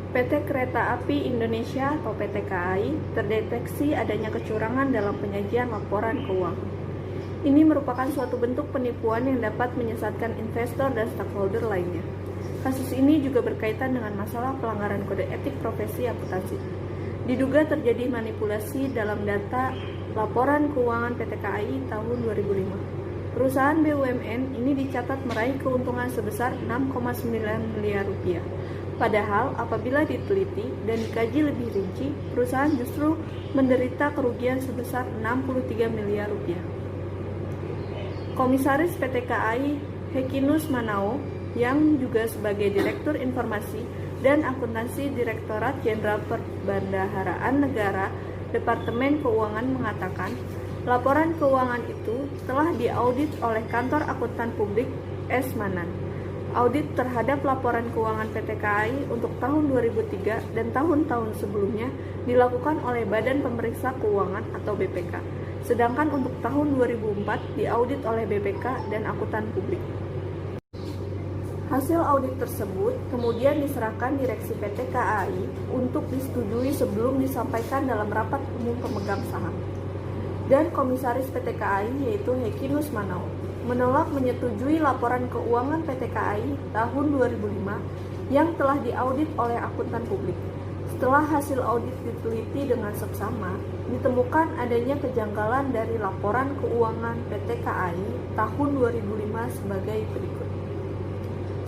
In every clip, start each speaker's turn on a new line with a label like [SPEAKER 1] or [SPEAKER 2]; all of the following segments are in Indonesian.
[SPEAKER 1] PT Kereta Api Indonesia atau PT KAI terdeteksi adanya kecurangan dalam penyajian laporan keuangan. Ini merupakan suatu bentuk penipuan yang dapat menyesatkan investor dan stakeholder lainnya. Kasus ini juga berkaitan dengan masalah pelanggaran kode etik profesi akuntansi. Diduga terjadi manipulasi dalam data laporan keuangan PT KAI tahun 2005. Perusahaan BUMN ini dicatat meraih keuntungan sebesar 6,9 miliar rupiah. Padahal apabila diteliti dan dikaji lebih rinci, perusahaan justru menderita kerugian sebesar 63 miliar rupiah. Komisaris PT KAI Hekinus Manao yang juga sebagai Direktur Informasi dan Akuntansi Direktorat Jenderal Perbendaharaan Negara Departemen Keuangan mengatakan, laporan keuangan itu telah diaudit oleh Kantor Akuntan Publik S. Manan. Audit terhadap laporan keuangan PT KAI untuk tahun 2003 dan tahun-tahun sebelumnya dilakukan oleh Badan Pemeriksa Keuangan atau BPK, sedangkan untuk tahun 2004 diaudit oleh BPK dan Akuntan Publik. Hasil audit tersebut kemudian diserahkan Direksi PT KAI untuk disetujui sebelum disampaikan dalam rapat umum pemegang saham. Dan Komisaris PT KAI yaitu Hekinus Manao menolak menyetujui laporan keuangan PT KAI tahun 2005 yang telah diaudit oleh Akuntan Publik. Setelah hasil audit diteliti dengan seksama, ditemukan adanya kejanggalan dari laporan keuangan PT KAI tahun 2005 sebagai berikut.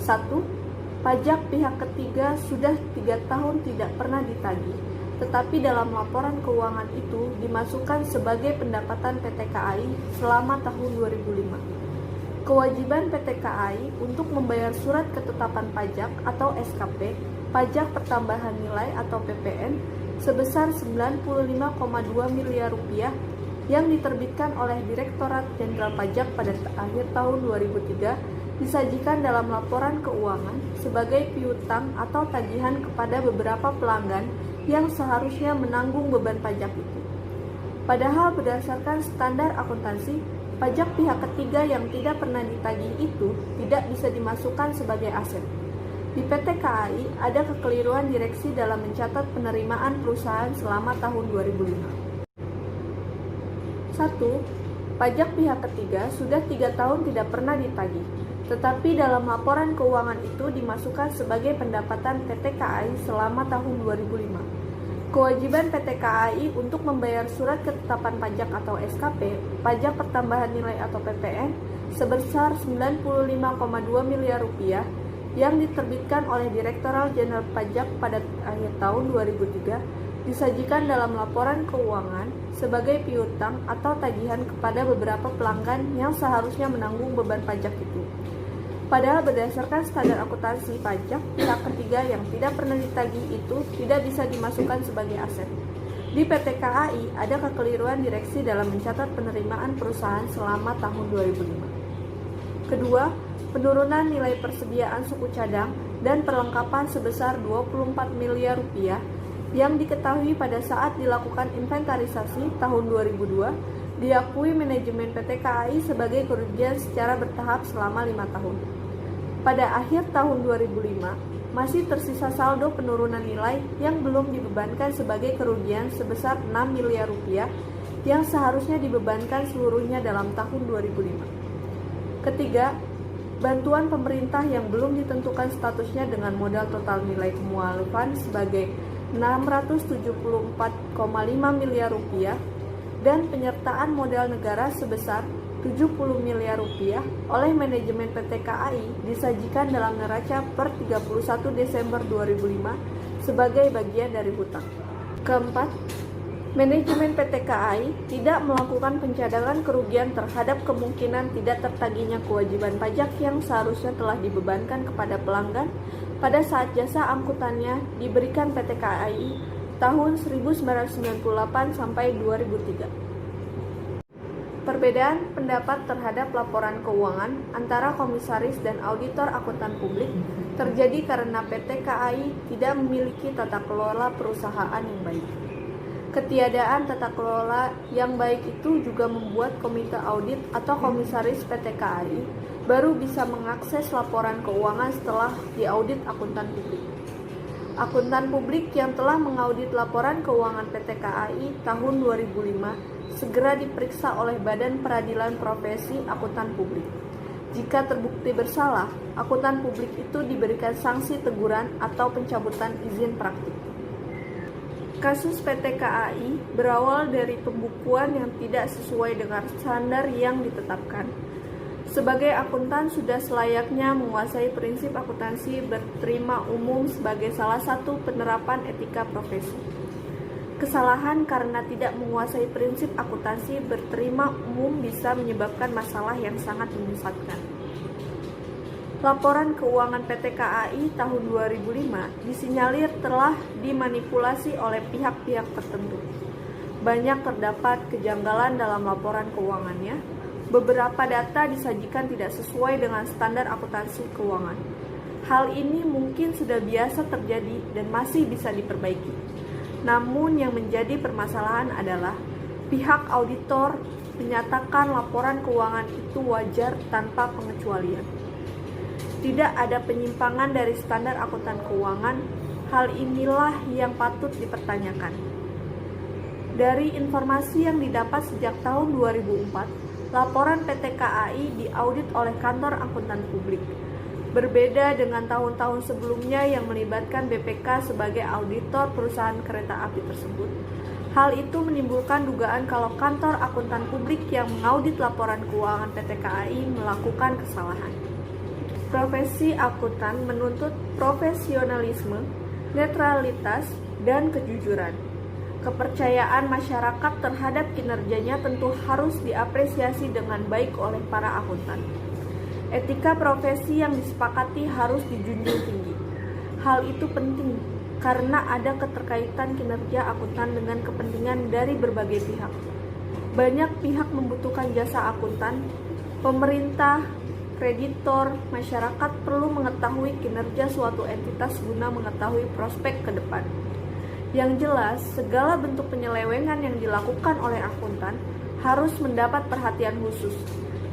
[SPEAKER 1] 1. Pajak pihak ketiga sudah 3 tahun tidak pernah ditagih, tetapi dalam laporan keuangan itu dimasukkan sebagai pendapatan PT KAI selama tahun 2005. Kewajiban PT KAI untuk membayar surat ketetapan pajak atau SKP, pajak pertambahan nilai atau PPN sebesar 95,2 miliar rupiah yang diterbitkan oleh Direktorat Jenderal Pajak pada akhir tahun 2003 disajikan dalam laporan keuangan sebagai piutang atau tagihan kepada beberapa pelanggan yang seharusnya menanggung beban pajak itu. Padahal berdasarkan standar akuntansi, pajak pihak ketiga yang tidak pernah ditagih itu tidak bisa dimasukkan sebagai aset. Di PT KAI ada kekeliruan direksi dalam mencatat penerimaan perusahaan selama tahun 2005. 1. Pajak pihak ketiga sudah 3 tahun tidak pernah ditagih, tetapi dalam laporan keuangan itu dimasukkan sebagai pendapatan PT KAI selama tahun 2005. Kewajiban PT KAI untuk membayar surat ketetapan pajak atau SKP, pajak pertambahan nilai atau PPN sebesar 95,2 miliar rupiah yang diterbitkan oleh Direktorat Jenderal Pajak pada akhir tahun 2003 disajikan dalam laporan keuangan sebagai piutang atau tagihan kepada beberapa pelanggan yang seharusnya menanggung beban pajak itu. Padahal berdasarkan standar akuntansi pajak, pihak ketiga yang tidak pernah ditagih itu tidak bisa dimasukkan sebagai aset. Di PT KAI ada kekeliruan direksi dalam mencatat penerimaan perusahaan selama tahun 2005. Kedua, penurunan nilai persediaan suku cadang dan perlengkapan sebesar 24 miliar rupiah yang diketahui pada saat dilakukan inventarisasi tahun 2002 diakui manajemen PT KAI sebagai kerugian secara bertahap selama 5 tahun. Pada akhir tahun 2005, masih tersisa saldo penurunan nilai yang belum dibebankan sebagai kerugian sebesar 6 miliar rupiah yang seharusnya dibebankan seluruhnya dalam tahun 2005. Ketiga, bantuan pemerintah yang belum ditentukan statusnya dengan modal total nilai kemualafan sebagai 674,5 miliar rupiah dan penyertaan modal negara sebesar 70 miliar rupiah oleh manajemen PT KAI disajikan dalam neraca per 31 Desember 2005 sebagai bagian dari hutang. Keempat, manajemen PT KAI tidak melakukan pencadangan kerugian terhadap kemungkinan tidak tertagihnya kewajiban pajak yang seharusnya telah dibebankan kepada pelanggan pada saat jasa angkutannya diberikan PT KAI tahun 1998 sampai 2003. Perbedaan pendapat terhadap laporan keuangan antara komisaris dan auditor akuntan publik terjadi karena PT KAI tidak memiliki tata kelola perusahaan yang baik. Ketiadaan tata kelola yang baik itu juga membuat komite audit atau komisaris PT KAI baru bisa mengakses laporan keuangan setelah diaudit akuntan publik. Akuntan publik yang telah mengaudit laporan keuangan PT KAI tahun 2005 segera diperiksa oleh Badan Peradilan Profesi Akuntan Publik. Jika terbukti bersalah, akuntan publik itu diberikan sanksi teguran atau pencabutan izin praktik. Kasus PT KAI berawal dari pembukuan yang tidak sesuai dengan standar yang ditetapkan. Sebagai akuntan sudah selayaknya menguasai prinsip akuntansi berterima umum sebagai salah satu penerapan etika profesi. Kesalahan karena tidak menguasai prinsip akuntansi berterima umum bisa menyebabkan masalah yang sangat menyesatkan. Laporan keuangan PT KAI tahun 2005 disinyalir telah dimanipulasi oleh pihak-pihak tertentu. Banyak terdapat kejanggalan dalam laporan keuangannya. Beberapa data disajikan tidak sesuai dengan standar akuntansi keuangan. Hal ini mungkin sudah biasa terjadi dan masih bisa diperbaiki. Namun yang menjadi permasalahan adalah pihak auditor menyatakan laporan keuangan itu wajar tanpa pengecualian. Tidak ada penyimpangan dari standar akuntan keuangan. Hal inilah yang patut dipertanyakan. Dari informasi yang didapat sejak tahun 2004, laporan PT KAI diaudit oleh kantor akuntan publik. Berbeda dengan tahun-tahun sebelumnya yang melibatkan BPK sebagai auditor perusahaan kereta api tersebut. Hal itu menimbulkan dugaan kalau kantor akuntan publik yang mengaudit laporan keuangan PT KAI melakukan kesalahan. Profesi akuntan menuntut profesionalisme, netralitas, dan kejujuran. Kepercayaan masyarakat terhadap kinerjanya tentu harus diapresiasi dengan baik oleh para akuntan. Etika profesi yang disepakati harus dijunjung tinggi. Hal itu penting karena ada keterkaitan kinerja akuntan dengan kepentingan dari berbagai pihak. Banyak pihak membutuhkan jasa akuntan, pemerintah, kreditor, masyarakat perlu mengetahui kinerja suatu entitas guna mengetahui prospek ke depan. Yang jelas, segala bentuk penyelewengan yang dilakukan oleh akuntan harus mendapat perhatian khusus.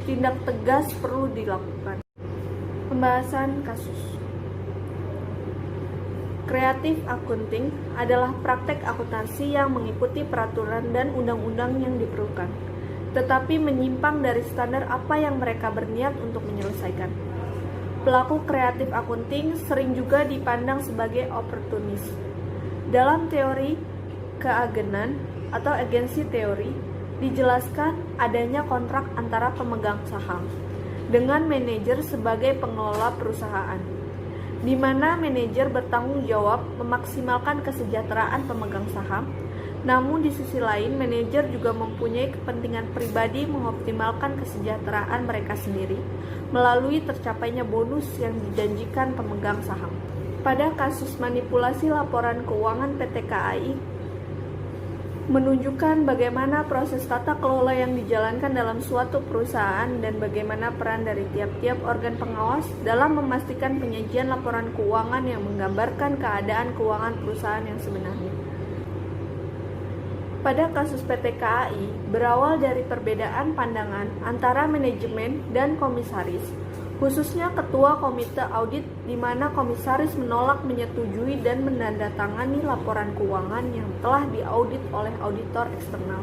[SPEAKER 1] Tindak tegas perlu dilakukan. Pembahasan kasus. Creative accounting adalah praktek akuntansi yang mengikuti peraturan dan undang-undang yang diperlukan, tetapi menyimpang dari standar apa yang mereka berniat untuk menyelesaikan. Pelaku creative accounting sering juga dipandang sebagai oportunis. Dalam teori keagenan atau agensi teori, dijelaskan adanya kontrak antara pemegang saham dengan manajer sebagai pengelola perusahaan, di mana manajer bertanggung jawab memaksimalkan kesejahteraan pemegang saham. Namun di sisi lain, manajer juga mempunyai kepentingan pribadi mengoptimalkan kesejahteraan mereka sendiri melalui tercapainya bonus yang dijanjikan pemegang saham. Pada kasus manipulasi laporan keuangan PT KAI menunjukkan bagaimana proses tata kelola yang dijalankan dalam suatu perusahaan dan bagaimana peran dari tiap-tiap organ pengawas dalam memastikan penyajian laporan keuangan yang menggambarkan keadaan keuangan perusahaan yang sebenarnya. Pada kasus PT KAI berawal dari perbedaan pandangan antara manajemen dan komisaris, khususnya ketua komite audit di mana komisaris menolak menyetujui dan menandatangani laporan keuangan yang telah diaudit oleh auditor eksternal.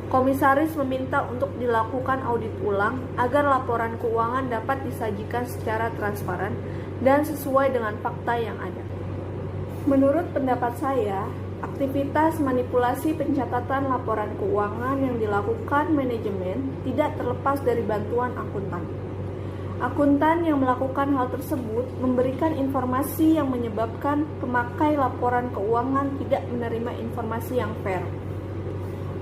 [SPEAKER 1] Komisaris meminta untuk dilakukan audit ulang agar laporan keuangan dapat disajikan secara transparan dan sesuai dengan fakta yang ada. Menurut pendapat saya, aktivitas manipulasi pencatatan laporan keuangan yang dilakukan manajemen tidak terlepas dari bantuan akuntan. Akuntan yang melakukan hal tersebut memberikan informasi yang menyebabkan pemakai laporan keuangan tidak menerima informasi yang fair.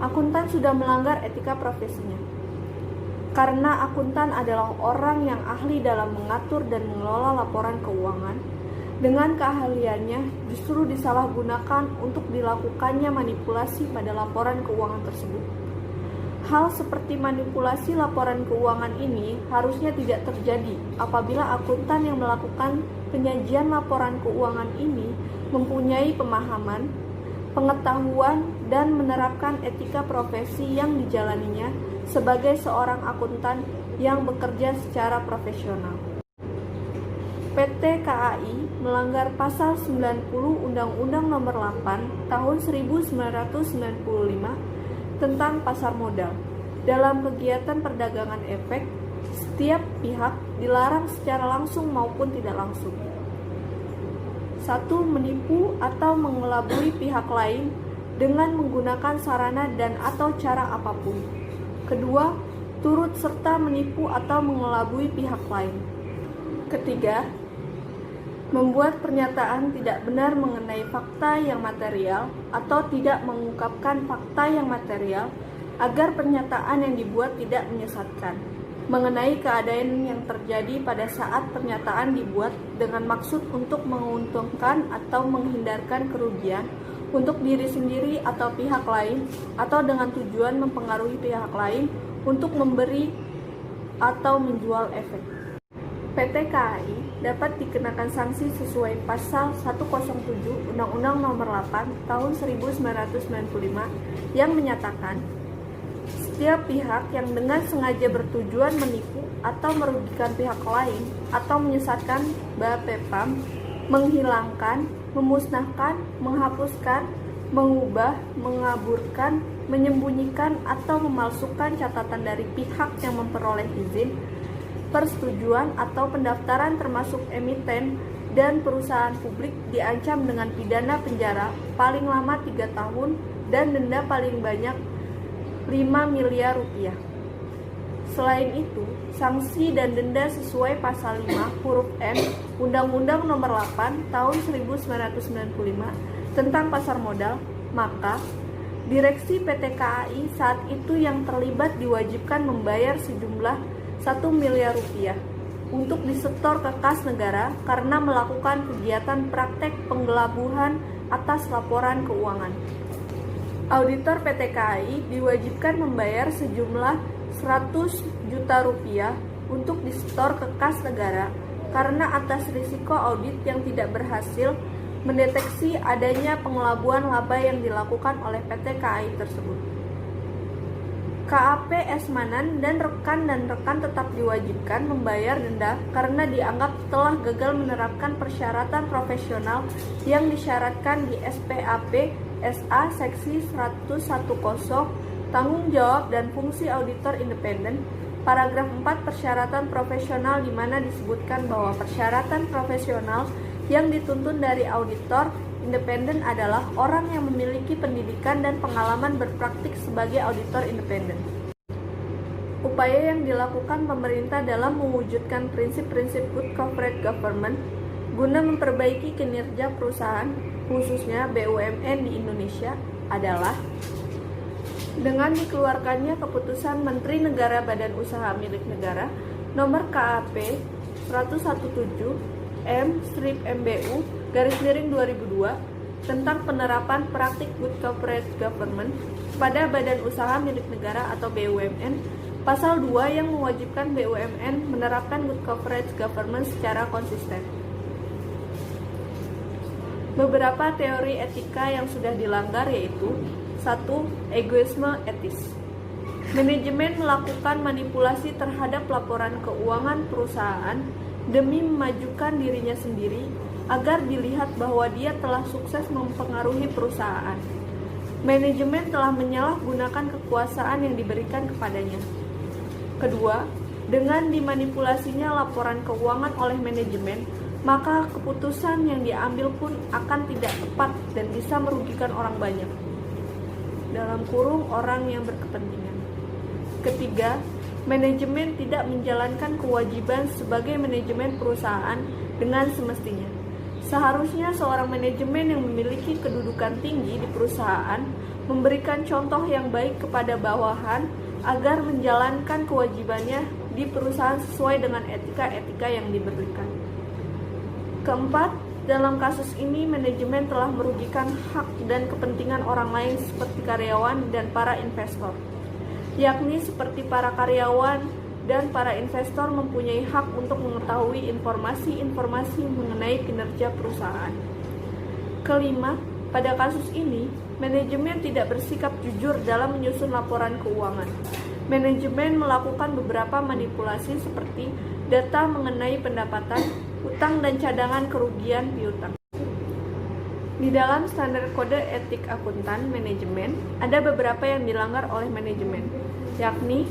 [SPEAKER 1] Akuntan sudah melanggar etika profesinya. Karena akuntan adalah orang yang ahli dalam mengatur dan mengelola laporan keuangan, dengan keahliannya justru disalahgunakan untuk dilakukannya manipulasi pada laporan keuangan tersebut. Hal seperti manipulasi laporan keuangan ini harusnya tidak terjadi apabila akuntan yang melakukan penyajian laporan keuangan ini mempunyai pemahaman, pengetahuan, dan menerapkan etika profesi yang dijalaninya sebagai seorang akuntan yang bekerja secara profesional. PT KAI melanggar pasal 90 Undang-Undang Nomor 8 Tahun 1995 tentang pasar modal. Dalam kegiatan perdagangan efek, setiap pihak dilarang secara langsung maupun tidak langsung. 1. Menipu atau mengelabui pihak lain dengan menggunakan sarana dan atau cara apapun. 2. Turut serta menipu atau mengelabui pihak lain. 3. Membuat pernyataan tidak benar mengenai fakta yang material atau tidak mengungkapkan fakta yang material agar pernyataan yang dibuat tidak menyesatkan mengenai keadaan yang terjadi pada saat pernyataan dibuat dengan maksud untuk menguntungkan atau menghindarkan kerugian untuk diri sendiri atau pihak lain, atau dengan tujuan mempengaruhi pihak lain untuk memberi atau menjual efek. PT KAI dapat dikenakan sanksi sesuai pasal 107 Undang-Undang Nomor 8 Tahun 1995 yang menyatakan setiap pihak yang dengan sengaja bertujuan menipu atau merugikan pihak lain atau menyesatkan Bapepam, menghilangkan, memusnahkan, menghapuskan, mengubah, mengaburkan, menyembunyikan atau memalsukan catatan dari pihak yang memperoleh izin, persetujuan atau pendaftaran termasuk emiten dan perusahaan publik diancam dengan pidana penjara paling lama 3 tahun dan denda paling banyak 5 miliar rupiah. Selain itu, sanksi dan denda sesuai pasal 5 huruf N Undang-Undang Nomor 8 Tahun 1995 tentang pasar modal, maka direksi PT KAI saat itu yang terlibat diwajibkan membayar sejumlah 1 miliar rupiah untuk disetor ke kas negara karena melakukan kegiatan praktek penggelabuhan atas laporan keuangan. Auditor PT KAI diwajibkan membayar sejumlah 100 juta rupiah untuk disetor ke kas negara karena atas risiko audit yang tidak berhasil mendeteksi adanya pengelabuan laba yang dilakukan oleh PT KAI tersebut. KAP Esmanan dan rekan tetap diwajibkan membayar denda karena dianggap telah gagal menerapkan persyaratan profesional yang disyaratkan di SPAP SA Seksi 110 Tanggung Jawab dan Fungsi Auditor Independen, paragraf 4 persyaratan profesional di mana disebutkan bahwa persyaratan profesional yang dituntun dari auditor independen adalah orang yang memiliki pendidikan dan pengalaman berpraktik sebagai auditor independen. Upaya yang dilakukan pemerintah dalam mewujudkan prinsip-prinsip good corporate government guna memperbaiki kinerja perusahaan, khususnya BUMN di Indonesia, adalah dengan dikeluarkannya keputusan Menteri Negara Badan Usaha Milik Negara nomor KAP 117 M/MBU /2002 tentang penerapan praktik good corporate government pada badan usaha milik negara atau BUMN, pasal 2 yang mewajibkan BUMN menerapkan good corporate government secara konsisten. Beberapa teori etika yang sudah dilanggar yaitu 1. Egoisme etis. Manajemen melakukan manipulasi terhadap laporan keuangan perusahaan demi memajukan dirinya sendiri agar dilihat bahwa dia telah sukses mempengaruhi perusahaan. Manajemen telah menyalahgunakan kekuasaan yang diberikan kepadanya. Kedua, dengan dimanipulasinya laporan keuangan oleh manajemen, maka keputusan yang diambil pun akan tidak tepat dan bisa merugikan orang banyak. Dalam kurung orang yang berkepentingan. Ketiga, manajemen tidak menjalankan kewajiban sebagai manajemen perusahaan dengan semestinya. Seharusnya seorang manajemen yang memiliki kedudukan tinggi di perusahaan memberikan contoh yang baik kepada bawahan agar menjalankan kewajibannya di perusahaan sesuai dengan etika-etika yang diberikan. Keempat, dalam kasus ini manajemen telah merugikan hak dan kepentingan orang lain seperti karyawan dan para investor, yakni seperti para karyawan dan para investor mempunyai hak untuk mengetahui informasi-informasi mengenai kinerja perusahaan. Kelima, pada kasus ini, manajemen tidak bersikap jujur dalam menyusun laporan keuangan. Manajemen melakukan beberapa manipulasi seperti data mengenai pendapatan, utang dan cadangan kerugian piutang. Di dalam standar kode etik akuntan manajemen, ada beberapa yang dilanggar oleh manajemen, yakni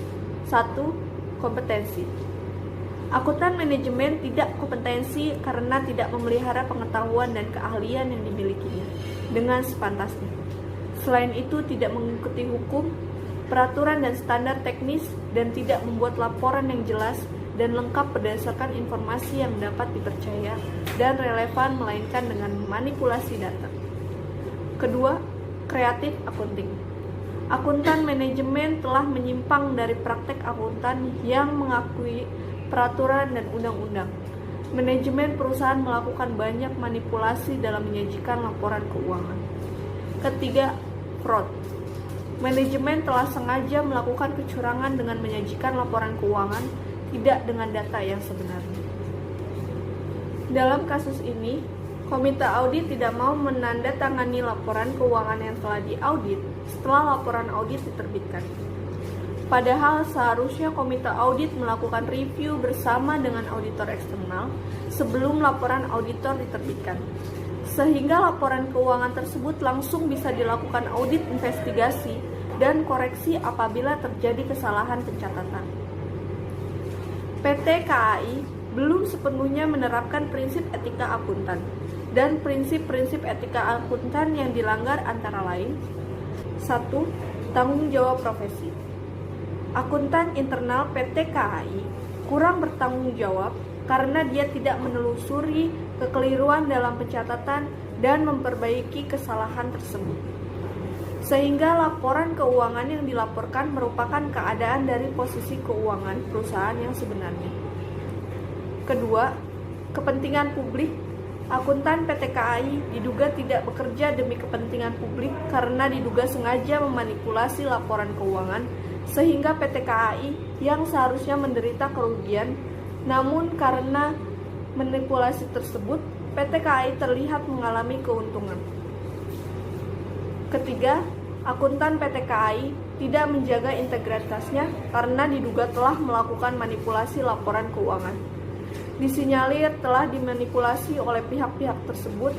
[SPEAKER 1] 1. Kompetensi. Akuntan manajemen tidak kompetensi karena tidak memelihara pengetahuan dan keahlian yang dimilikinya dengan sepantasnya. Selain itu, tidak mengikuti hukum, peraturan dan standar teknis, dan tidak membuat laporan yang jelas dan lengkap berdasarkan informasi yang dapat dipercaya dan relevan, melainkan dengan manipulasi data. Kedua, kreatif accounting. Akuntan manajemen telah menyimpang dari praktek akuntan yang mengakui peraturan dan undang-undang. Manajemen perusahaan melakukan banyak manipulasi dalam menyajikan laporan keuangan. Ketiga, fraud. Manajemen telah sengaja melakukan kecurangan dengan menyajikan laporan keuangan tidak dengan data yang sebenarnya. Dalam kasus ini, komite audit tidak mau menandatangani laporan keuangan yang telah diaudit setelah laporan audit diterbitkan. Padahal seharusnya komite audit melakukan review bersama dengan auditor eksternal sebelum laporan auditor diterbitkan, sehingga laporan keuangan tersebut langsung bisa dilakukan audit investigasi dan koreksi apabila terjadi kesalahan pencatatan. PT KAI belum sepenuhnya menerapkan prinsip etika akuntan, dan prinsip-prinsip etika akuntan yang dilanggar antara lain: 1. Tanggung jawab profesi. Akuntan internal PT KAI kurang bertanggung jawab karena dia tidak menelusuri kekeliruan dalam pencatatan dan memperbaiki kesalahan tersebut, sehingga laporan keuangan yang dilaporkan merupakan keadaan dari posisi keuangan perusahaan yang sebenarnya. Kedua, kepentingan publik. Akuntan PT KAI diduga tidak bekerja demi kepentingan publik karena diduga sengaja memanipulasi laporan keuangan, sehingga PT KAI yang seharusnya menderita kerugian, namun karena manipulasi tersebut, PT KAI terlihat mengalami keuntungan. Ketiga, akuntan PT KAI tidak menjaga integritasnya karena diduga telah melakukan manipulasi laporan keuangan. Disinyalir telah dimanipulasi oleh pihak-pihak tersebut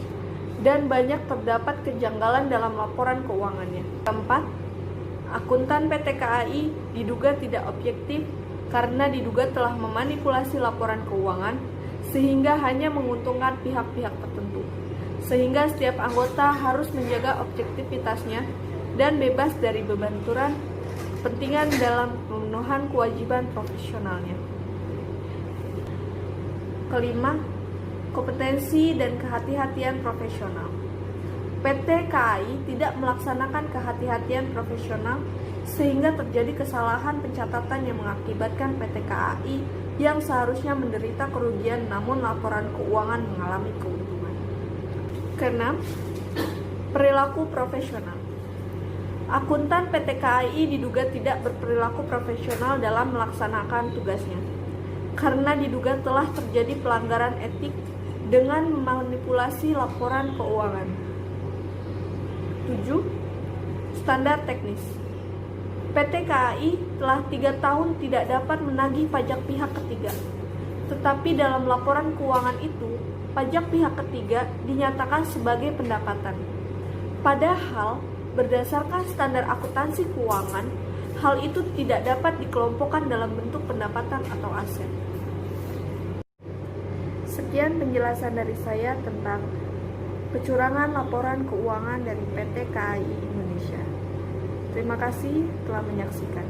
[SPEAKER 1] dan banyak terdapat kejanggalan dalam laporan keuangannya. Keempat, akuntan PT KAI diduga tidak objektif karena diduga telah memanipulasi laporan keuangan sehingga hanya menguntungkan pihak-pihak tertentu, sehingga setiap anggota harus menjaga objektivitasnya dan bebas dari benturan kepentingan dalam pemenuhan kewajiban profesionalnya. Kelima, kompetensi dan kehati-hatian profesional. PT KAI tidak melaksanakan kehati-hatian profesional sehingga terjadi kesalahan pencatatan yang mengakibatkan PT KAI yang seharusnya menderita kerugian namun laporan keuangan mengalami keuntungan. Keenam, perilaku profesional. Akuntan PT KAI diduga tidak berperilaku profesional dalam melaksanakan tugasnya karena diduga telah terjadi pelanggaran etik dengan memanipulasi laporan keuangan. 7. Standar teknis. PT KAI telah 3 tahun tidak dapat menagih pajak pihak ketiga, tetapi dalam laporan keuangan itu, pajak pihak ketiga dinyatakan sebagai pendapatan. Padahal, berdasarkan standar akuntansi keuangan, hal itu tidak dapat dikelompokkan dalam bentuk pendapatan atau aset. Sekian penjelasan dari saya tentang kecurangan laporan keuangan dari PT KAI Indonesia. Terima kasih telah menyaksikan.